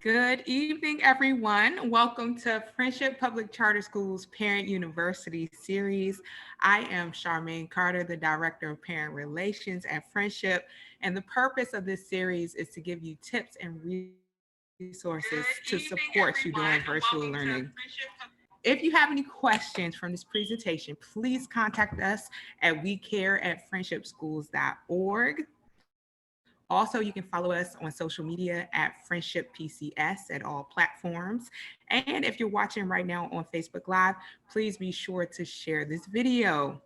Good evening, everyone. Welcome to Friendship Public Charter Schools Parent University series. I am Charmaine Carter, the Director of Parent Relations at Friendship, and the purpose of this series is to give you tips and resources to support you during virtual learning. If you have any questions from this presentation, please contact us at wecare@friendshipschools.org. Also, you can follow us on social media at Friendship PCS at all platforms. And if you're watching right now on Facebook Live, please be sure to share this video.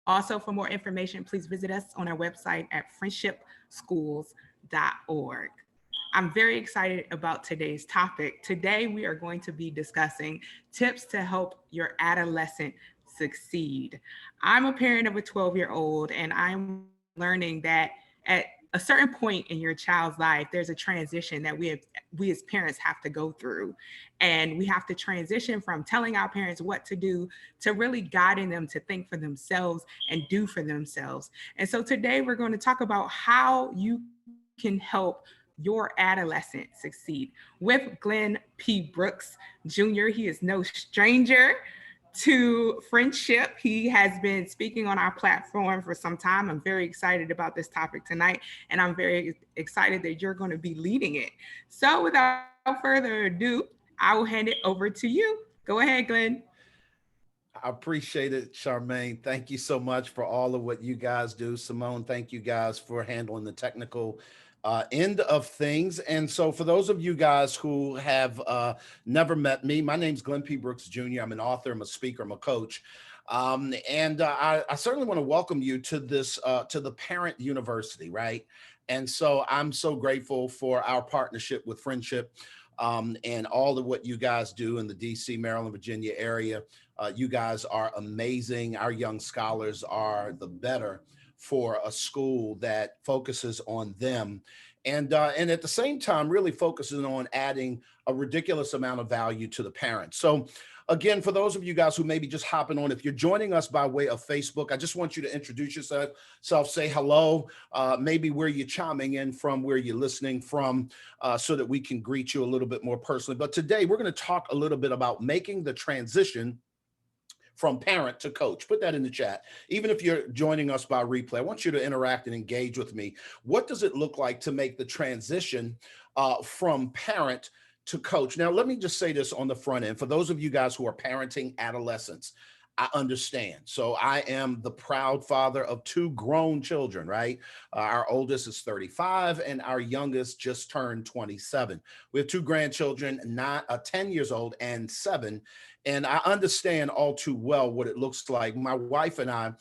Also, for more information, please visit us on our website at friendshipschools.org. I'm very excited about today's topic. Today, we are going to be discussing tips to help your adolescent succeed. I'm a parent of a 12-year-old, and I'm learning that at a certain point in your child's life, there's a transition that we as parents have to go through. And we have to transition from telling our parents what to do to really guiding them to think for themselves and do for themselves. And so today we're going to talk about how you can help your adolescent succeed with Glenn P. Brooks Jr. He is no stranger to friendship. He has been speaking on our platform for some time. I'm very excited about this topic tonight, and I'm very excited that you're going to be leading it. So, without further ado, I will hand it over to you. Go ahead, Glenn. I appreciate it, Charmaine. Thank you so much for all of what you guys do. Simone, thank you guys for handling the technical end of things. And so for those of you guys who have never met me, my name's Glenn P. Brooks Jr. I'm an author, I'm a speaker, I'm a coach. I certainly want to welcome you to this, to the Parent University, right? And so I'm so grateful for our partnership with Friendship and all of what you guys do in the DC, Maryland, Virginia area. You guys are amazing. Our young scholars are the better for a school that focuses on them and at the same time really focusing on adding a ridiculous amount of value to the parents. So again, for those of you guys who may be just hopping on, if you're joining us by way of Facebook, I just want you to introduce yourself, say hello, maybe where you're chiming in from, where you're listening from, so that we can greet you a little bit more personally. But today we're going to talk a little bit about making the transition from parent to coach. Put that in the chat. Even if you're joining us by replay, I want you to interact and engage with me. What does it look like to make the transition from parent to coach? Now, let me just say this on the front end. For those of you guys who are parenting adolescents, I understand. So I am the proud father of two grown children, right? Our oldest is 35 and our youngest just turned 27. We have two grandchildren, 10 years old and 7. And I understand all too well what it looks like. My wife and I,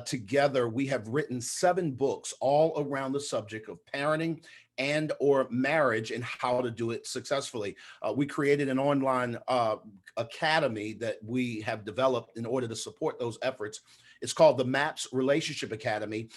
together, we have written 7 books all around the subject of parenting and or marriage and how to do it successfully. We created an online academy that we have developed in order to support those efforts. It's called the MAPS Relationship Academy,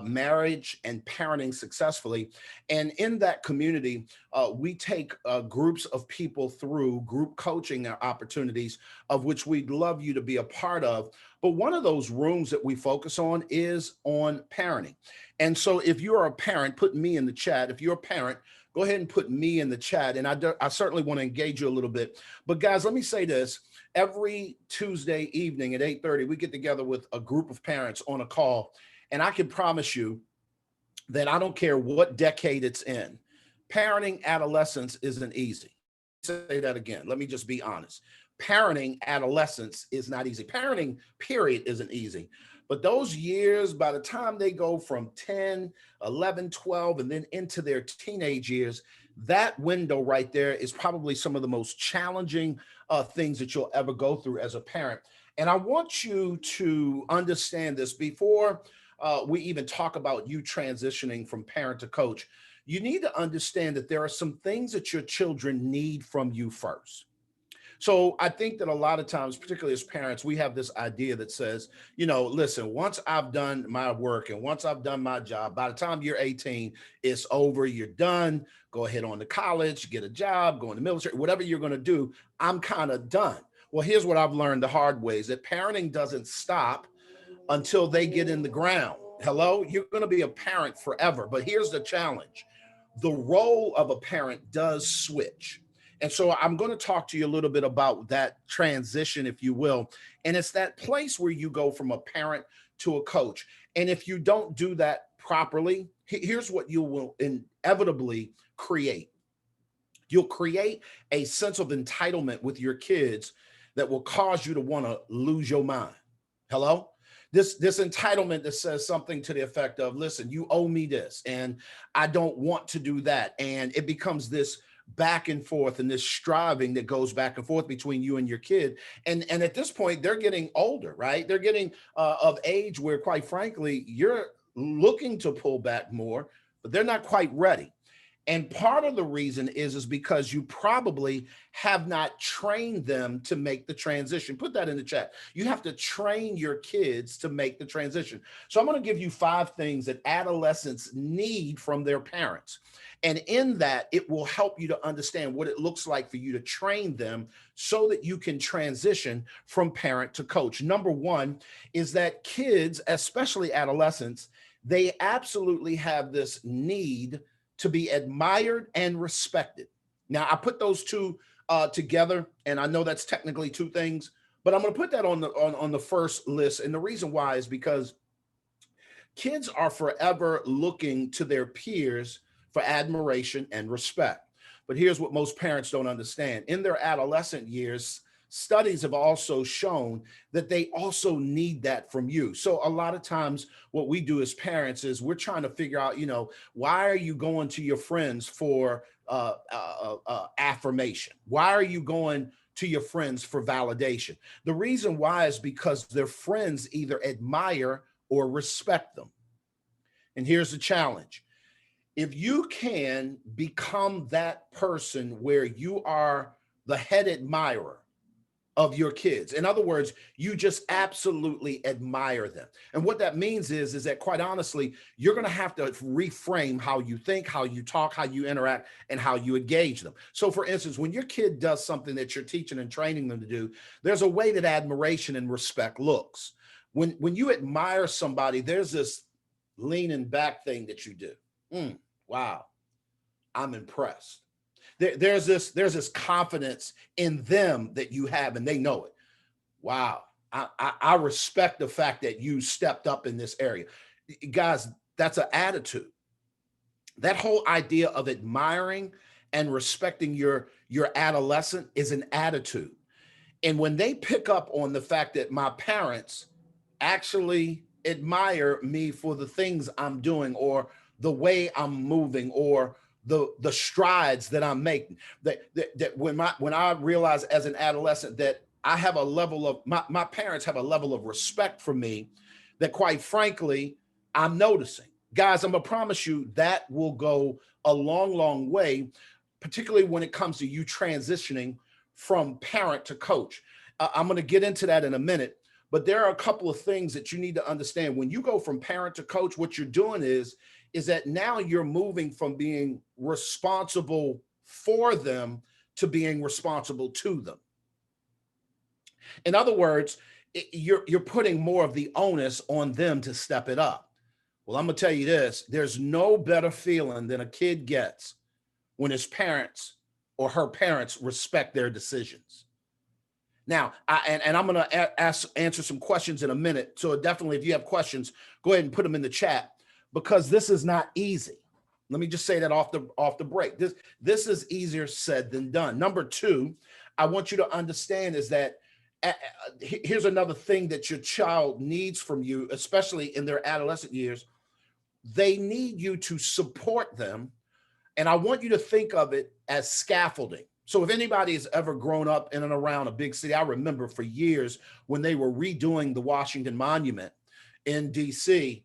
Marriage and Parenting Successfully. And in that community, we take groups of people through group coaching opportunities, of which we'd love you to be a part of. But one of those rooms that we focus on is on parenting. And so if you're a parent, put me in the chat. If you're a parent, go ahead and put me in the chat. And I certainly want to engage you a little bit. But guys, let me say this. Every Tuesday evening at 8:30, we get together with a group of parents on a call. And I can promise you that I don't care what decade it's in, parenting adolescence isn't easy. Say that again. Let me just be honest. Parenting adolescence is not easy. Parenting, period, isn't easy. But those years, by the time they go from 10, 11, 12, and then into their teenage years, that window right there is probably some of the most challenging things that you'll ever go through as a parent. And I want you to understand this before we even talk about you transitioning from parent to coach. You need to understand that there are some things that your children need from you first. So I think that a lot of times, particularly as parents, we have this idea that says, listen, once I've done my work and once I've done my job, by the time you're 18, it's over, you're done, go ahead on to college, get a job, go in the military, whatever you're going to do, I'm kind of done. Well, here's what I've learned the hard way is that parenting doesn't stop until they get in the ground. Hello, you're going to be a parent forever. But here's the challenge. the role of a parent does switch. And so I'm going to talk to you a little bit about that transition, if you will. And it's that place where you go from a parent to a coach. And if you don't do that properly, here's what you will inevitably create. You'll create a sense of entitlement with your kids that will cause you to want to lose your mind. Hello? This entitlement that says something to the effect of, listen, you owe me this, and I don't want to do that. And it becomes this back and forth and this striving that goes back and forth between you and your kid. And at this point, they're getting older, right? They're getting of age where, quite frankly, you're looking to pull back more, but they're not quite ready. And part of the reason is because you probably have not trained them to make the transition. Put that in the chat. You have to train your kids to make the transition. So I'm going to give you 5 things that adolescents need from their parents. And in that, it will help you to understand what it looks like for you to train them so that you can transition from parent to coach. Number 1 is that kids, especially adolescents, they absolutely have this need to be admired and respected. Now, I put those two together, and I know that's technically 2 things, but I'm going to put that on the first list. And the reason why is because kids are forever looking to their peers for admiration and respect. But here's what most parents don't understand. In their adolescent years, studies have also shown that they also need that from you. So a lot of times what we do as parents is we're trying to figure out, why are you going to your friends for affirmation? Why are you going to your friends for validation? The reason why is because their friends either admire or respect them. And here's the challenge. If you can become that person where you are the head admirer of your kids. In other words, you just absolutely admire them. And what that means is that, quite honestly, you're going to have to reframe how you think, how you talk, how you interact, and how you engage them. So for instance, when your kid does something that you're teaching and training them to do, there's a way that admiration and respect looks. When you admire somebody, there's this leaning back thing that you do. Wow, I'm impressed. There's this confidence in them that you have, and they know it. Wow, I respect the fact that you stepped up in this area. Guys, that's an attitude. That whole idea of admiring and respecting your adolescent is an attitude. And when they pick up on the fact that my parents actually admire me for the things I'm doing, or the way I'm moving, or the strides that I'm making, that when I realize as an adolescent that I have a level of my parents have a level of respect for me that, quite frankly, I'm noticing. Guys, I'm gonna promise you that will go a long, long way, particularly when it comes to you transitioning from parent to coach. I'm gonna get into that in a minute, but there are a couple of things that you need to understand. When you go from parent to coach, what you're doing is that now you're moving from being responsible for them to being responsible to them. In other words, you're putting more of the onus on them to step it up. Well, I'm gonna tell you this, there's no better feeling than a kid gets when his parents or her parents respect their decisions. Now, I'm going to answer some questions in a minute. So definitely, if you have questions, go ahead and put them in the chat, because this is not easy. Let me just say that off the break. This is easier said than done. Number 2, I want you to understand is that here's another thing that your child needs from you, especially in their adolescent years. They need you to support them. And I want you to think of it as scaffolding. So if anybody has ever grown up in and around a big city, I remember for years when they were redoing the Washington Monument in DC,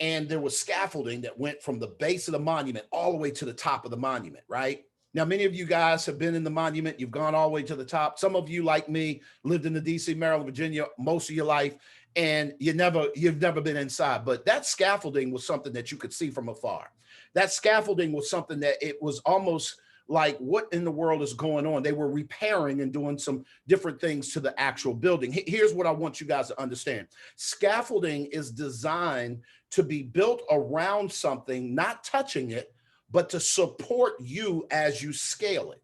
and there was scaffolding that went from the base of the monument all the way to the top of the monument, right? Now, many of you guys have been in the monument. You've gone all the way to the top. Some of you, like me, lived in the DC, Maryland, Virginia most of your life, and you've never been inside. But that scaffolding was something that you could see from afar. That scaffolding was something that it was almost like, what in the world is going on? They were repairing and doing some different things to the actual building. Here's what I want you guys to understand. Scaffolding is designed to be built around something, not touching it, but to support you as you scale it.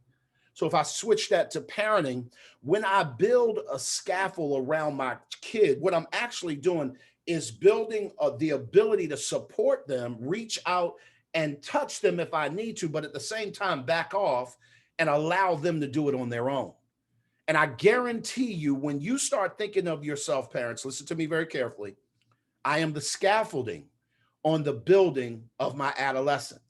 So if I switch that to parenting, when I build a scaffold around my kid, what I'm actually doing is building the ability to support them, reach out and touch them if I need to, but at the same time, back off and allow them to do it on their own. And I guarantee you, when you start thinking of yourself, parents, listen to me very carefully. I am the scaffolding on the building of my adolescent.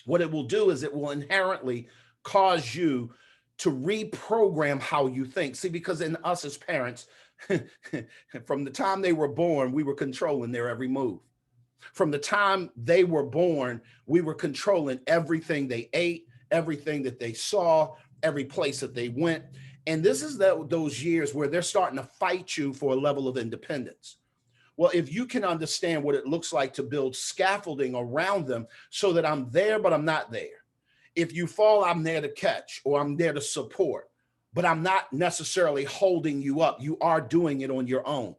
What it will do is it will inherently cause you to reprogram how you think. See, because in us as parents, from the time they were born, we were controlling their every move. From the time they were born, we were controlling everything they ate, everything that they saw, every place that they went. And this is those years where they're starting to fight you for a level of independence. Well, if you can understand what it looks like to build scaffolding around them so that I'm there, but I'm not there. If you fall, I'm there to catch, or I'm there to support, but I'm not necessarily holding you up. You are doing it on your own.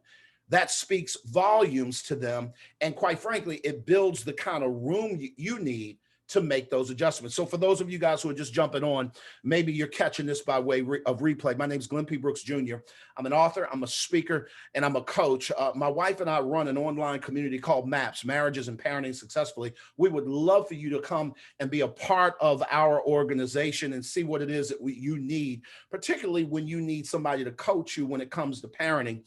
That speaks volumes to them. And quite frankly, it builds the kind of room you need to make those adjustments. So for those of you guys who are just jumping on, maybe you're catching this by way of replay. My name is Glenn P. Brooks Jr. I'm an author, I'm a speaker, and I'm a coach. My wife and I run an online community called MAPS, Marriages and Parenting Successfully. We would love for you to come and be a part of our organization and see what it is that you need, particularly when you need somebody to coach you when it comes to parenting.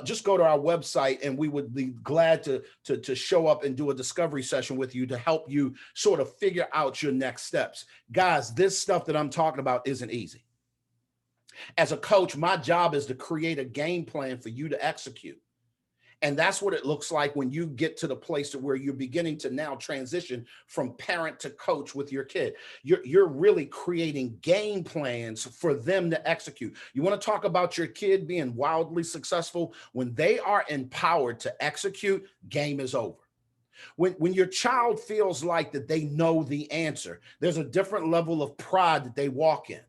Just go to our website and we would be glad to show up and do a discovery session with you to help you sort of figure out your next steps. Guys, this stuff that I'm talking about isn't easy. As a coach, my job is to create a game plan for you to execute. And that's what it looks like when you get to the place where you're beginning to now transition from parent to coach with your kid. You're really creating game plans for them to execute. You want to talk about your kid being wildly successful? When they are empowered to execute, game is over. When your child feels like that they know the answer, there's a different level of pride that they walk in.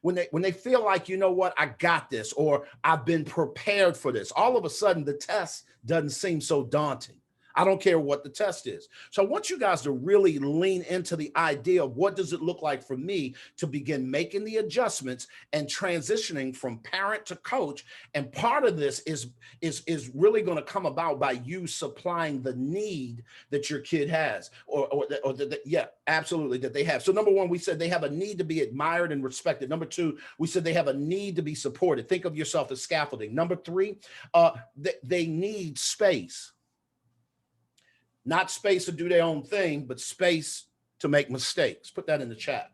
When they feel like, you know what, I got this, or I've been prepared for this, all of a sudden the test doesn't seem so daunting. I don't care what the test is. So I want you guys to really lean into the idea of what does it look like for me to begin making the adjustments and transitioning from parent to coach. And part of this is really going to come about by you supplying the need that your kid has, yeah, absolutely, that they have. So number one, we said they have a need to be admired and respected. Number two, we said they have a need to be supported. Think of yourself as scaffolding. Number three, they need space. Not space to do their own thing, but space to make mistakes. Put that in the chat.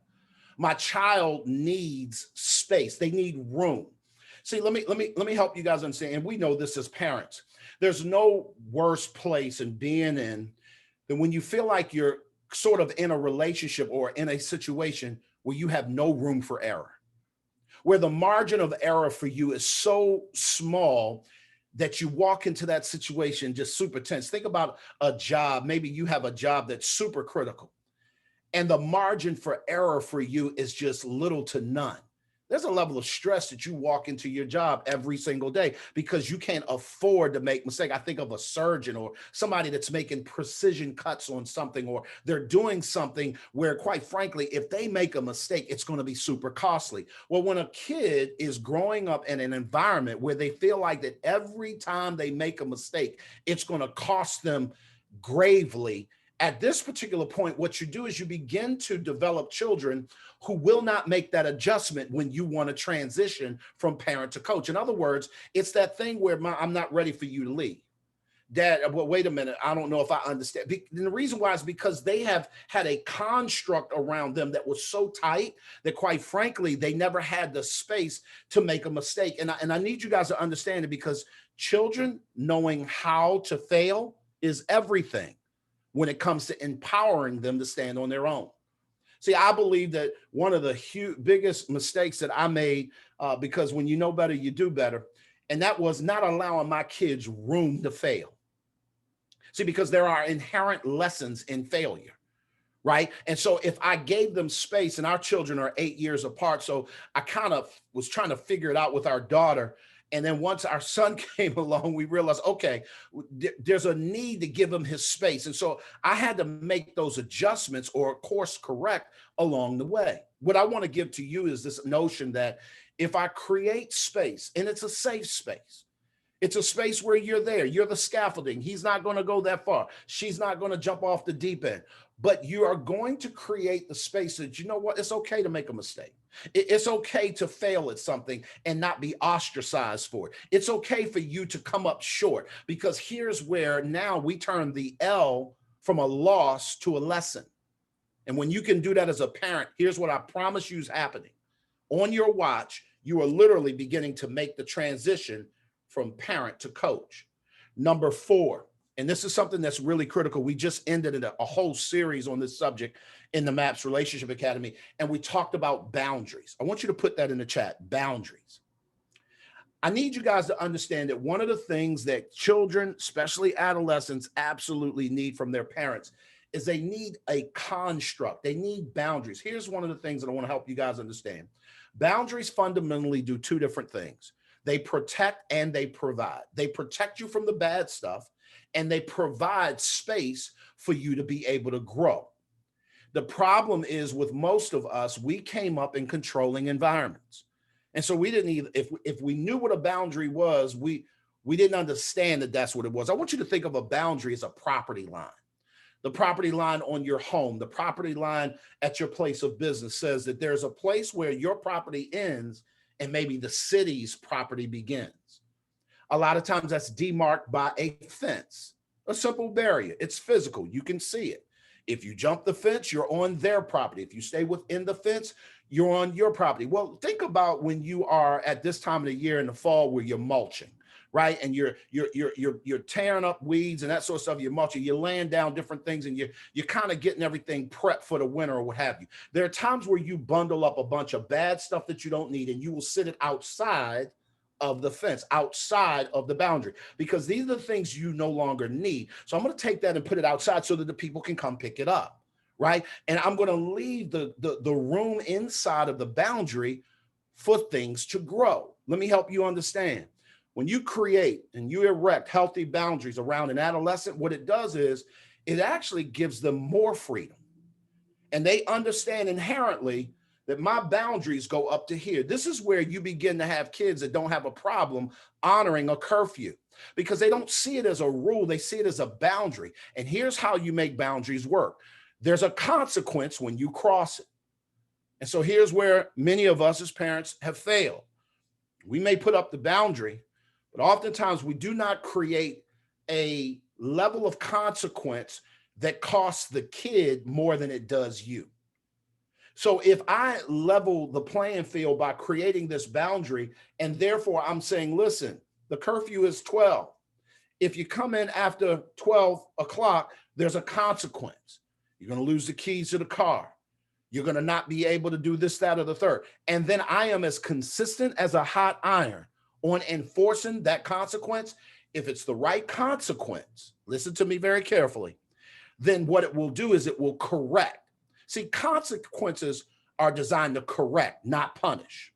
My child needs space. They need room. See, let me help you guys understand. And we know this as parents. There's no worse place in being in than when you feel like you're sort of in a relationship or in a situation where you have no room for error, where the margin of error for you is so small that you walk into that situation just super tense. Think about a job. Maybe you have a job that's super critical and the margin for error for you is just little to none. There's a level of stress that you walk into your job every single day because you can't afford to make mistakes. I think of a surgeon or somebody that's making precision cuts on something, or they're doing something where, quite frankly, if they make a mistake, it's going to be super costly. Well, when a kid is growing up in an environment where they feel like that every time they make a mistake, it's going to cost them gravely. At this particular point, what you do is you begin to develop children who will not make that adjustment when you want to transition from parent to coach. In other words, it's that thing where I'm not ready for you to leave. Dad, well, wait a minute, I don't know if I understand. And the reason why is because they have had a construct around them that was so tight that, quite frankly, they never had the space to make a mistake. And I need you guys to understand it, because children knowing how to fail is everything when it comes to empowering them to stand on their own. See, I believe that one of the biggest mistakes that I made, because when you know better, you do better, and that was not allowing my kids room to fail. See, because there are inherent lessons in failure, right? And so if I gave them space, and our children are 8 years apart, so I kind of was trying to figure it out with our daughter, And then once our son came along, we realized, okay, there's a need to give him his space. And so I had to make those adjustments or course correct along the way. What I want to give to you is this notion that if I create space, and it's a safe space, it's a space where you're there, you're the scaffolding. He's not going to go that far. She's not going to jump off the deep end, but you are going to create the space that, you know what, it's okay to make a mistake. It's okay to fail at something and not be ostracized for it. It's okay for you to come up short, because here's where now we turn the L from a loss to a lesson. And when you can do that as a parent, here's what I promise you is happening. On your watch, you are literally beginning to make the transition from parent to coach. Number 4, and this is something that's really critical. We just ended a whole series on this subject in the MAPS Relationship Academy, and we talked about boundaries. I want you to put that in the chat, boundaries. I need you guys to understand that one of the things that children, especially adolescents, absolutely need from their parents is they need a construct. They need boundaries. Here's one of the things that I want to help you guys understand. Boundaries fundamentally do 2 different things. They protect and they provide. They protect you from the bad stuff, and they provide space for you to be able to grow. The problem is with most of us, we came up in controlling environments. And so we didn't even, if we knew what a boundary was, we didn't understand that that's what it was. I want you to think of a boundary as a property line. The property line on your home, the property line at your place of business says that there's a place where your property ends and maybe the city's property begins. A lot of times that's demarked by a fence, a simple barrier. It's physical. You can see it. If you jump the fence, you're on their property. If you stay within the fence, you're on your property. Well, think about when you are at this time of the year in the fall where you're mulching, right? And you're tearing up weeds and that sort of stuff. You're mulching, you're laying down different things, and you're kind of getting everything prepped for the winter or what have you. There are times where you bundle up a bunch of bad stuff that you don't need, and you will sit it outside of the fence, outside of the boundary, because these are the things you no longer need. So I'm going to take that and put it outside so that the people can come pick it up, right? And I'm going to leave the room inside of the boundary for things to grow. Let me help you understand. When you create and you erect healthy boundaries around an adolescent, what it does is it actually gives them more freedom. And they understand inherently that my boundaries go up to here. This is where you begin to have kids that don't have a problem honoring a curfew, because they don't see it as a rule. They see it as a boundary. And here's how you make boundaries work. There's a consequence when you cross it. And so here's where many of us as parents have failed. We may put up the boundary, but oftentimes we do not create a level of consequence that costs the kid more than it does you. So if I level the playing field by creating this boundary, and therefore I'm saying, listen, the curfew is 12. If you come in after 12 o'clock, there's a consequence. You're going to lose the keys to the car. You're going to not be able to do this, that, or the third. And then I am as consistent as a hot iron on enforcing that consequence. If it's the right consequence, listen to me very carefully, then what it will do is it will correct. See, consequences are designed to correct, not punish.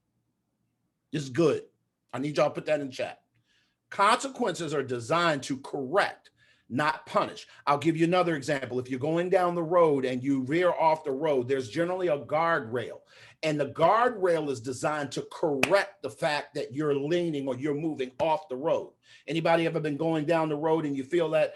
This is good. I need y'all to put that in chat. Consequences are designed to correct, not punish. I'll give you another example. If you're going down the road and you veer off the road, there's generally a guardrail. And the guardrail is designed to correct the fact that you're leaning or you're moving off the road. Anybody ever been going down the road and you feel that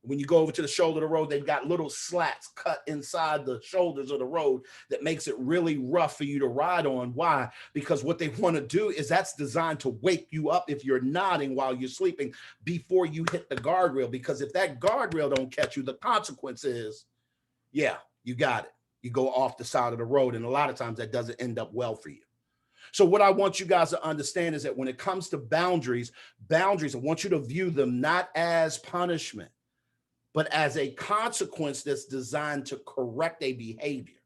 when you go over to the shoulder of the road, they've got little slats cut inside the shoulders of the road that makes it really rough for you to ride on. Why? Because what they want to do is that's designed to wake you up if you're nodding while you're sleeping before you hit the guardrail. Because if that guardrail don't catch you, the consequence is, yeah, you got it. You go off the side of the road. And a lot of times that doesn't end up well for you. So what I want you guys to understand is that when it comes to boundaries, I want you to view them not as punishment, but as a consequence that's designed to correct a behavior.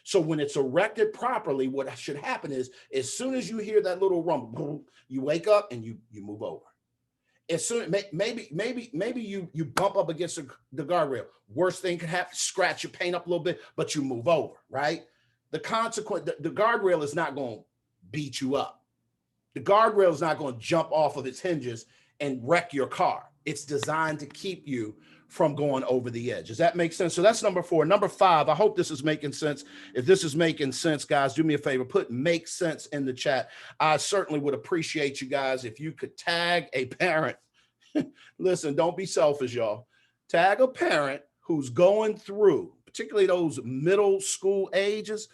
So when it's erected properly, what should happen is as soon as you hear that little rumble, you wake up and you move over. As soon, maybe you bump up against the guardrail. Worst thing could happen, scratch your paint up a little bit, but you move over, right? The consequence, the guardrail is not going to beat you up. The guardrail is not going to jump off of its hinges and wreck your car. It's designed to keep you from going over the edge. Does that make sense? So that's number 4. Number 5, I hope this is making sense. If this is making sense, guys, do me a favor, put make sense in the chat. I certainly would appreciate you guys if you could tag a parent. Listen, don't be selfish, y'all. Tag a parent who's going through, particularly those middle school ages.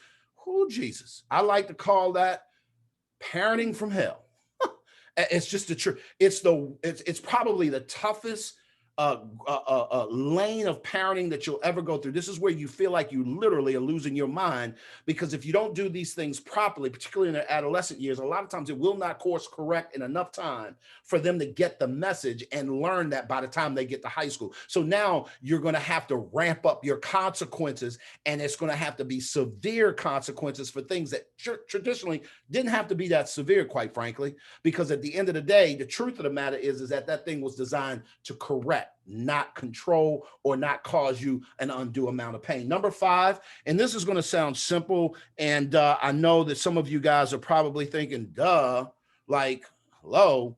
Oh, Jesus. I like to call that parenting from hell. It's just the truth. It's probably the toughest lane of parenting that you'll ever go through. This is where you feel like you literally are losing your mind, because if you don't do these things properly, particularly in their adolescent years, a lot of times it will not course correct in enough time for them to get the message and learn that by the time they get to high school. So now you're going to have to ramp up your consequences, and it's going to have to be severe consequences for things that traditionally didn't have to be that severe, quite frankly, because at the end of the day, the truth of the matter is that thing was designed to correct, not control, or not cause you an undue amount of pain. Number 5, and this is going to sound simple, and I know that some of you guys are probably thinking, duh, like, hello,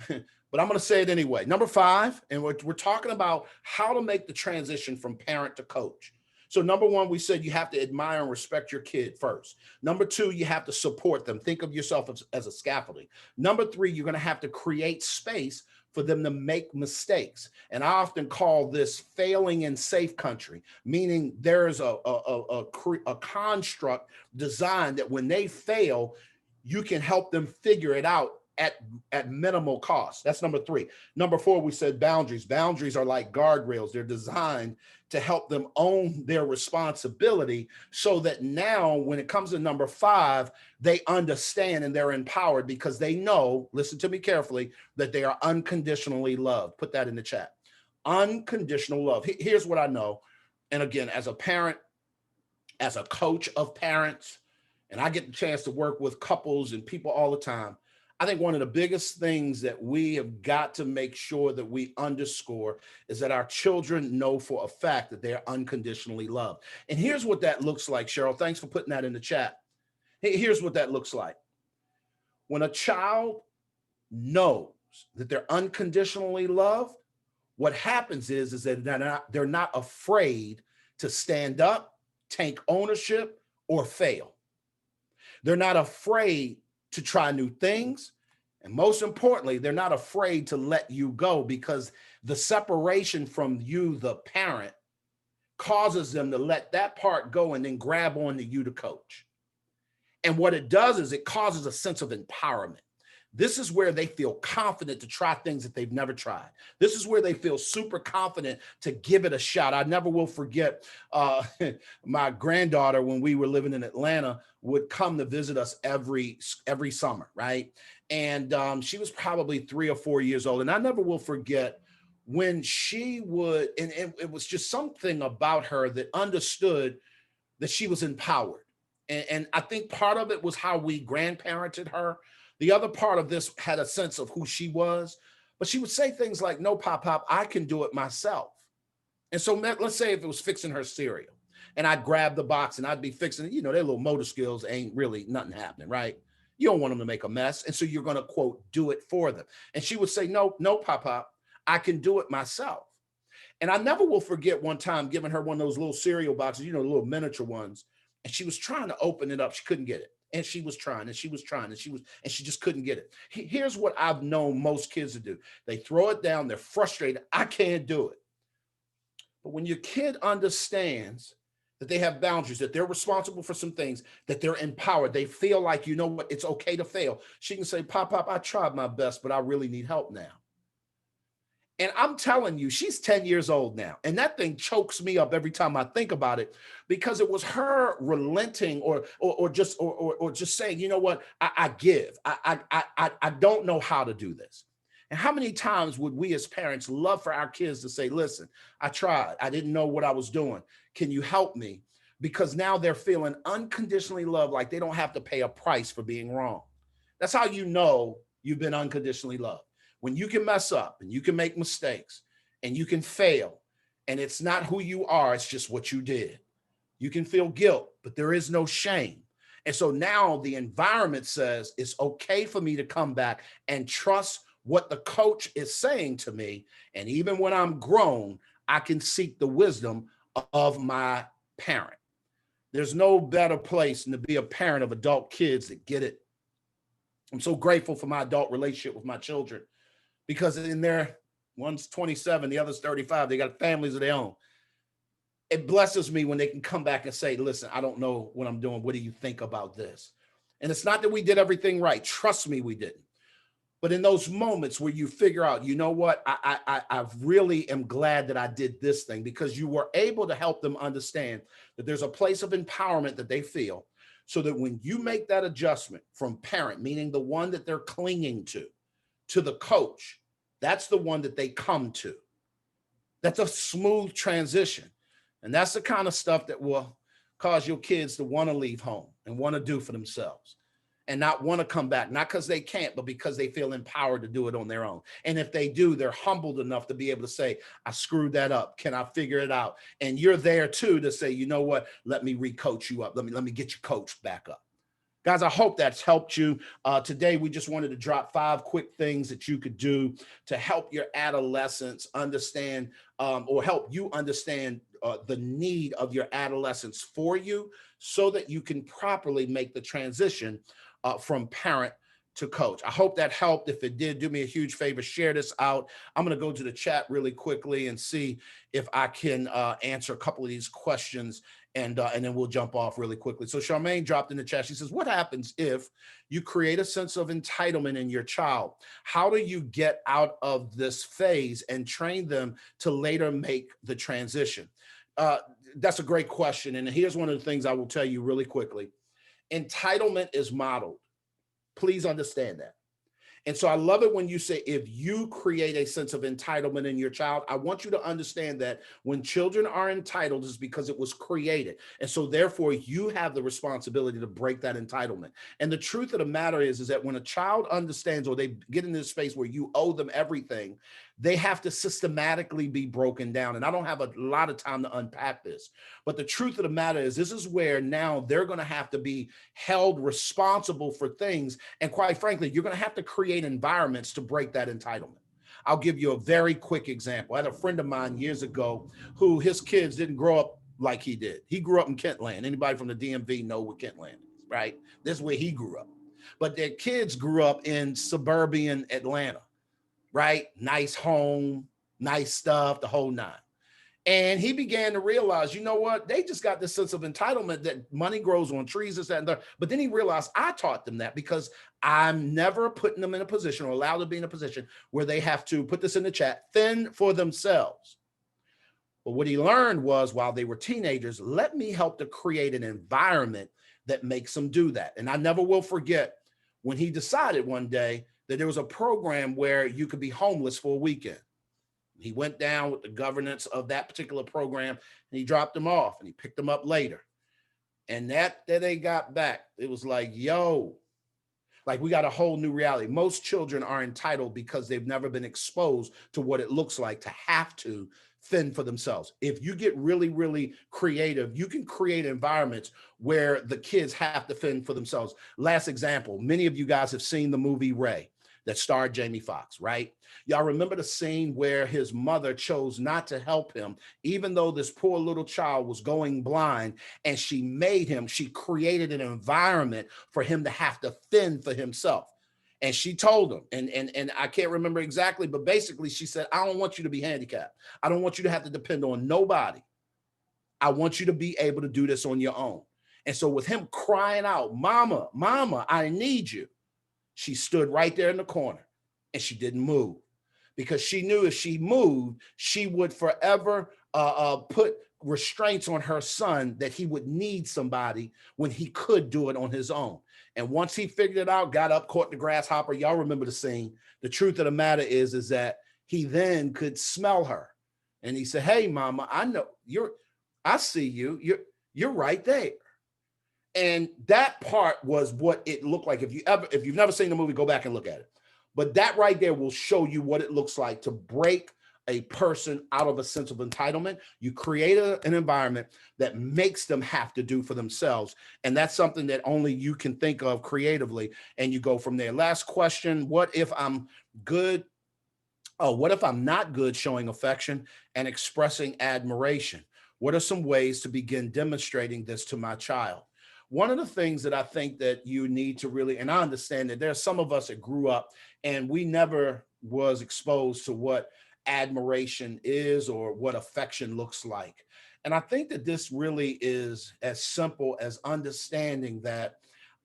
but I'm going to say it anyway. Number 5, and we're talking about how to make the transition from parent to coach. So number 1, we said you have to admire and respect your kid first. Number 2, you have to support them. Think of yourself as a scaffolding. Number 3, you're going to have to create space for them to make mistakes. And I often call this failing in safe country, meaning there's a construct designed that when they fail, you can help them figure it out at minimal cost. That's number 3. Number 4, we said boundaries. Boundaries are like guardrails. They're designed to help them own their responsibility, so that now when it comes to number 5, they understand and they're empowered because they know, listen to me carefully, that they are unconditionally loved. Put that in the chat. Unconditional love. Here's what I know. And again, as a parent, as a coach of parents, and I get the chance to work with couples and people all the time, I think one of the biggest things that we have got to make sure that we underscore is that our children know for a fact that they are unconditionally loved. And here's what that looks like, Cheryl. Thanks for putting that in the chat. Here's what that looks like. When a child knows that they're unconditionally loved, what happens is that they're not afraid to stand up, take ownership, or fail. They're not afraid to try new things. And most importantly, they're not afraid to let you go, because the separation from you, the parent, causes them to let that part go and then grab on to you, the coach. And what it does is it causes a sense of empowerment. This is where they feel confident to try things that they've never tried. This is where they feel super confident to give it a shot. I never will forget my granddaughter, when we were living in Atlanta, would come to visit us every summer, right? And she was probably 3 or 4 years old. And I never will forget when she would, and it was just something about her that understood that she was empowered. And I think part of it was how we grandparented her. The other part of this had a sense of who she was, but she would say things like, no, Pop, I can do it myself. And so let's say if it was fixing her cereal and I'd grab the box and I'd be fixing it, their little motor skills ain't really nothing happening, right? You don't want them to make a mess. And so you're going to, quote, do it for them. And she would say, no, Pop, I can do it myself. And I never will forget one time giving her one of those little cereal boxes, the little miniature ones. And she was trying to open it up. She couldn't get it. And she was trying, and she was trying, and she just couldn't get it. Here's what I've known most kids to do. They throw it down. They're frustrated. I can't do it. But when your kid understands that they have boundaries, that they're responsible for some things, that they're empowered, they feel like, you know what, it's okay to fail. She can say, Pop, I tried my best, but I really need help now. And I'm telling you, she's 10 years old now. And that thing chokes me up every time I think about it, because it was her relenting or just saying, you know what, I give. I don't know how to do this. And how many times would we as parents love for our kids to say, listen, I tried. I didn't know what I was doing. Can you help me? Because now they're feeling unconditionally loved, like they don't have to pay a price for being wrong. That's how you know you've been unconditionally loved. When you can mess up and you can make mistakes and you can fail, and it's not who you are, it's just what you did. You can feel guilt, but there is no shame. And so now the environment says it's okay for me to come back and trust what the coach is saying to me. And even when I'm grown, I can seek the wisdom of my parent. There's no better place than to be a parent of adult kids that get it. I'm so grateful for my adult relationship with my children because in their one's 27, the other's 35, they got families of their own. It blesses me when they can come back and say, listen, I don't know what I'm doing. What do you think about this? And it's not that we did everything right. Trust me, we didn't. But in those moments where you figure out, you know what, I really am glad that I did this thing, because you were able to help them understand that there's a place of empowerment that they feel, so that when you make that adjustment from parent, meaning the one that they're clinging to the coach, that's the one that they come to. That's a smooth transition. And that's the kind of stuff that will cause your kids to want to leave home and want to do for themselves and not want to come back, not because they can't, but because they feel empowered to do it on their own. And if they do, they're humbled enough to be able to say, I screwed that up. Can I figure it out? And you're there too to say, you know what, let me re-coach you up. Let me get your coach back up. Guys, I hope that's helped you. Today, we just wanted to drop 5 quick things that you could do to help your adolescents understand, or help you understand the need of your adolescents for you, so that you can properly make the transition from parent to coach. I hope that helped. If it did, do me a huge favor, share this out. I'm going to go to the chat really quickly and see if I can answer a couple of these questions, and then we'll jump off really quickly. So Charmaine dropped in the chat. She says, what happens if you create a sense of entitlement in your child? How do you get out of this phase and train them to later make the transition? That's a great question. And here's one of the things I will tell you really quickly. Entitlement is modeled. Please understand that. And so I love it when you say, if you create a sense of entitlement in your child, I want you to understand that when children are entitled, it's because it was created. And so therefore you have the responsibility to break that entitlement. And the truth of the matter is that when a child understands, or they get into this space where you owe them everything, they have to systematically be broken down. And I don't have a lot of time to unpack this, but the truth of the matter is this is where now they're going to have to be held responsible for things. And quite frankly, you're going to have to create environments to break that entitlement. I'll give you a very quick example. I had a friend of mine years ago who his kids didn't grow up like he did. He grew up in Kentland. Anybody from the DMV know what Kentland is, right? This is where he grew up. But their kids grew up in suburban Atlanta. Right? Nice home, nice stuff, the whole 9. And he began to realize, you know what? They just got this sense of entitlement that money grows on trees, this, that, and that. But then he realized I taught them that, because I'm never putting them in a position or allowed to be in a position where they have to, put this in the chat, fend for themselves. But what he learned was, while they were teenagers, let me help to create an environment that makes them do that. And I never will forget when he decided one day that there was a program where you could be homeless for a weekend. He went down with the governance of that particular program, and he dropped them off, and he picked them up later. And that they got back, it was like, yo, like we got a whole new reality. Most children are entitled because they've never been exposed to what it looks like to have to fend for themselves. If you get really, really creative, you can create environments where the kids have to fend for themselves. Last example, many of you guys have seen the movie Ray that starred Jamie Foxx, right? Y'all remember the scene where his mother chose not to help him, even though this poor little child was going blind, and she created an environment for him to have to fend for himself. And she told him, and I can't remember exactly, but basically she said, I don't want you to be handicapped. I don't want you to have to depend on nobody. I want you to be able to do this on your own. And so with him crying out, mama, mama, I need you, she stood right there in the corner and she didn't move, because she knew if she moved, she would forever put restraints on her son, that he would need somebody when he could do it on his own. And once he figured it out, got up, caught the grasshopper. Y'all remember the scene. The truth of the matter is that he then could smell her. And he said, hey, mama, I know I see you. You're right there. And that part was what it looked like. If you've never seen the movie, go back and look at it. But that right there will show you what it looks like to break a person out of a sense of entitlement. You create an environment that makes them have to do for themselves. And that's something that only you can think of creatively. And you go from there. Last question. What if I'm good? Oh, what if I'm not good showing affection and expressing admiration? What are some ways to begin demonstrating this to my child? One of the things that I think that you need to really, and I understand that there are some of us that grew up and we never was exposed to what admiration is or what affection looks like. And I think that this really is as simple as understanding that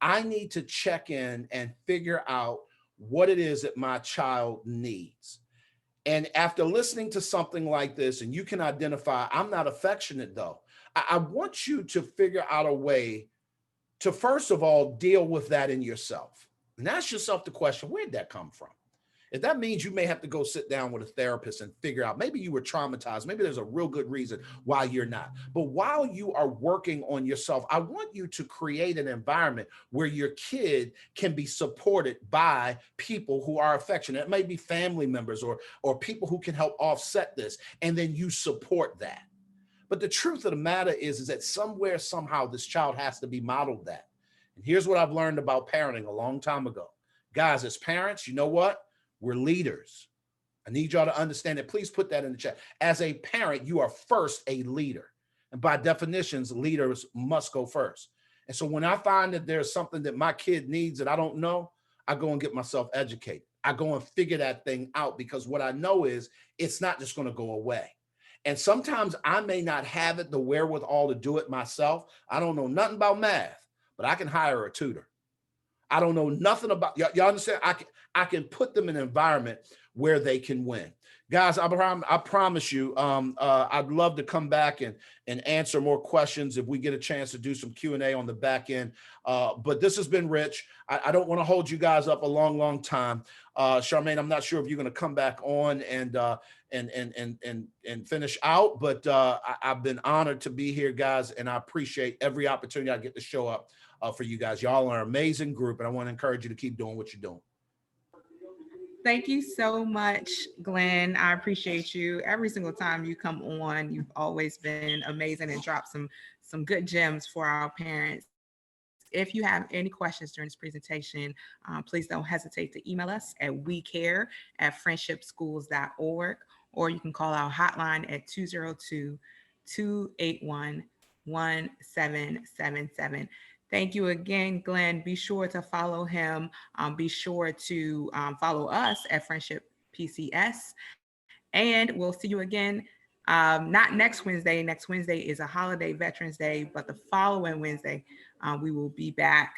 I need to check in and figure out what it is that my child needs. And after listening to something like this, and you can identify, I'm not affectionate though, I want you to figure out a way to, first of all, deal with that in yourself. And ask yourself the question, where'd that come from? If that means you may have to go sit down with a therapist and figure out, maybe you were traumatized, maybe there's a real good reason why you're not. But while you are working on yourself, I want you to create an environment where your kid can be supported by people who are affectionate. It may be family members or people who can help offset this, and then you support that. But the truth of the matter is that somewhere, somehow, this child has to be modeled that. And here's what I've learned about parenting a long time ago. Guys, as parents, you know what? We're leaders. I need y'all to understand that. Please put that in the chat. As a parent, you are first a leader. And by definitions, leaders must go first. And so when I find that there's something that my kid needs that I don't know, I go and get myself educated. I go and figure that thing out, because what I know is it's not just going to go away. And sometimes I may not have it, the wherewithal to do it myself. I don't know nothing about math, but I can hire a tutor. I don't know nothing about, y'all understand? I can put them in an environment where they can win. Guys, I promise you, I'd love to come back and answer more questions if we get a chance to do some Q&A on the back end. But this has been Rich. I don't want to hold you guys up a long time. Charmaine, I'm not sure if you're going to come back on and finish out, but I've been honored to be here, guys, and I appreciate every opportunity I get to show up for you guys. Y'all are an amazing group, and I want to encourage you to keep doing what you're doing. Thank you so much, Glenn. I appreciate you. Every single time you come on, you've always been amazing and dropped some good gems for our parents. If you have any questions during this presentation, please don't hesitate to email us at wecare@friendshipschools.org, or you can call our hotline at 202-281-1777. Thank you again, Glenn. Be sure to follow him. Be sure to follow us at Friendship PCS. And we'll see you again. Not next Wednesday. Next Wednesday is a holiday, Veterans Day, but the following Wednesday, we will be back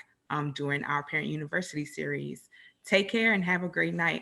during our Parent University series. Take care and have a great night.